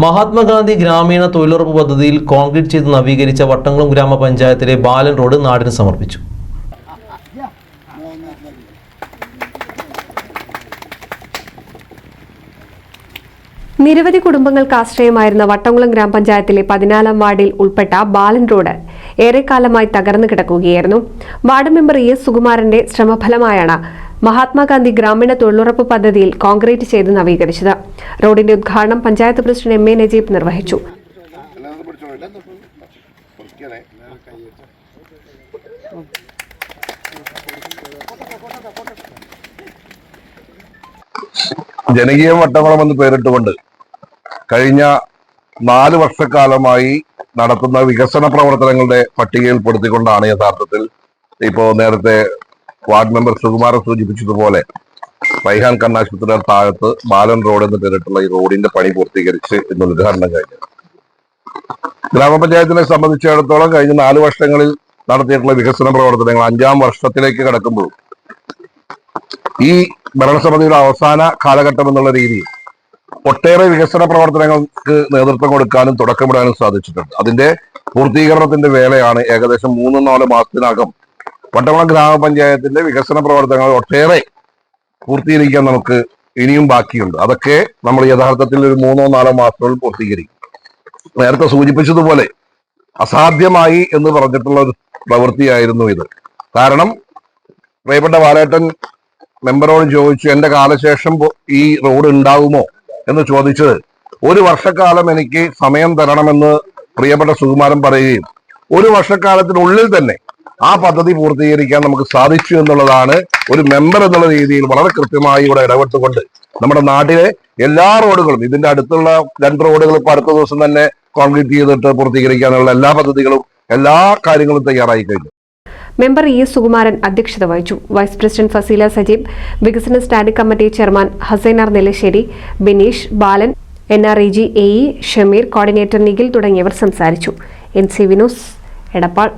മഹാത്മാഗാന്ധി ഗ്രാമീണ തൊഴിലുറപ്പ് പദ്ധതിയിൽ കോൺക്രീറ്റ് ചെയ്ത് നവീകരിച്ച വട്ടംകുളം ഗ്രാമപഞ്ചായത്തിലെ ബാലൻ റോഡ് നാടിന് സമർപ്പിച്ചു. നിരവധി കുടുംബങ്ങൾക്ക് ആശ്രയമായിരുന്ന വട്ടംകുളം ഗ്രാമപഞ്ചായത്തിലെ 14-ാം വാർഡിൽ ഉൾപ്പെട്ട ബാലൻ റോഡ് ഏറെക്കാലമായി തകർന്നു കിടക്കുകയായിരുന്നു. വാർഡ് മെമ്പർ എസ് സുകുമാരന്റെ ശ്രമഫലമായാണ് മഹാത്മാഗാന്ധി ഗ്രാമീണ തൊഴിലുറപ്പ് പദ്ധതിയിൽ കോൺക്രീറ്റ് ചെയ്ത് നവീകരിച്ചത്. റോഡിന്റെ ഉദ്ഘാടനം panchayat president M A Najeeb നിർവഹിച്ചു. ജനകീയ വട്ടംകുളം എന്ന് പേരിട്ടുകൊണ്ട് കഴിഞ്ഞ 4 വർഷക്കാലമായി നടത്തുന്ന വികസന പ്രവർത്തനങ്ങളുടെ പട്ടികയിൽപ്പെടുത്തിക്കൊണ്ടാണ് യഥാർത്ഥത്തിൽ ഇപ്പോൾ നേരത്തെ വാർഡ് മെമ്പർ സുകുമാരൻ സൂചിപ്പിച്ചതുപോലെ റൈഹാൻ കണ്ണാശുപത്രിയുടെ താഴത്ത് ബാലൻ റോഡ് എന്ന് പേരിട്ടുള്ള ഈ റോഡിന്റെ പണി പൂർത്തീകരിച്ച് ഇന്ന് ഉദ്ഘാടനം കഴിഞ്ഞു. ഗ്രാമപഞ്ചായത്തിനെ സംബന്ധിച്ചിടത്തോളം കഴിഞ്ഞ 4 വർഷങ്ങളിൽ നടത്തിയിട്ടുള്ള വികസന പ്രവർത്തനങ്ങൾ 5-ാം വർഷത്തിലേക്ക് കടക്കുമ്പോൾ ഈ ഭരണസമിതിയുടെ അവസാന കാലഘട്ടം എന്നുള്ള രീതിയിൽ ഒട്ടേറെ വികസന പ്രവർത്തനങ്ങൾക്ക് നേതൃത്വം കൊടുക്കാനും തുടക്കമിടാനും സാധിച്ചിട്ടുണ്ട്. അതിന്റെ പൂർത്തീകരണത്തിന്റെ വേളയാണ് ഏകദേശം 3-4 മാസത്തിനകം വട്ടംകുളം ഗ്രാമപഞ്ചായത്തിന്റെ വികസന പ്രവർത്തനങ്ങൾ ഒട്ടേറെ പൂർത്തീകരിക്കാൻ നമുക്ക് ഇനിയും ബാക്കിയുണ്ട്. അതൊക്കെ നമ്മൾ യഥാർത്ഥത്തിൽ ഒരു 3-4 മാസത്തിൽ പൂർത്തീകരിക്കും. നേരത്തെ സൂചിപ്പിച്ചതുപോലെ അസാധ്യമായി എന്ന് പറഞ്ഞിട്ടുള്ള ഒരു പ്രവൃത്തിയായിരുന്നു ഇത്. കാരണം പ്രിയപ്പെട്ട ബാലേട്ടൻ മെമ്പറോട് ചോദിച്ചു, എന്റെ കാലശേഷം ഈ റോഡ് ഉണ്ടാവുമോ എന്ന് ചോദിച്ചത്. 1 വർഷക്കാലം എനിക്ക് സമയം തരണമെന്ന് പ്രിയപ്പെട്ട സുകുമാരൻ പറയുകയും 1 വർഷക്കാലത്തിനുള്ളിൽ തന്നെ ആ പദ്ധതി പൂർത്തീകരിക്കാൻ നമുക്ക് സാധിച്ചു എന്നുള്ളതാണ് ഒരു മെമ്പർ എന്നുള്ള രീതിയിൽ വളരെ കൃത്യമായി ഇവിടെ ഇടപെട്ടുകൊണ്ട് നമ്മുടെ നാട്ടിലെ എല്ലാ റോഡുകളും, ഇതിന്റെ അടുത്തുള്ള 2 റോഡുകൾ ഇപ്പൊ അടുത്ത ദിവസം തന്നെ കോൺക്രീറ്റ് ചെയ്തിട്ട് പൂർത്തീകരിക്കാനുള്ള എല്ലാ പദ്ധതികളും എല്ലാ കാര്യങ്ങളും തയ്യാറായി കഴിഞ്ഞു. മെമ്പർ ഇ സുകുമാരൻ അധ്യക്ഷത വഹിച്ചു. വൈസ് പ്രസിഡന്റ് ഫസീല സജീബ്, വികസന standing committee chairman Hassainar Nellassery, Bineesh, Balan, NREG AE Shameer, coordinator Nikhil തുടങ്ങിയവർ സംസാരിച്ചു. NC വിനോസ്, എടപ്പാൾ.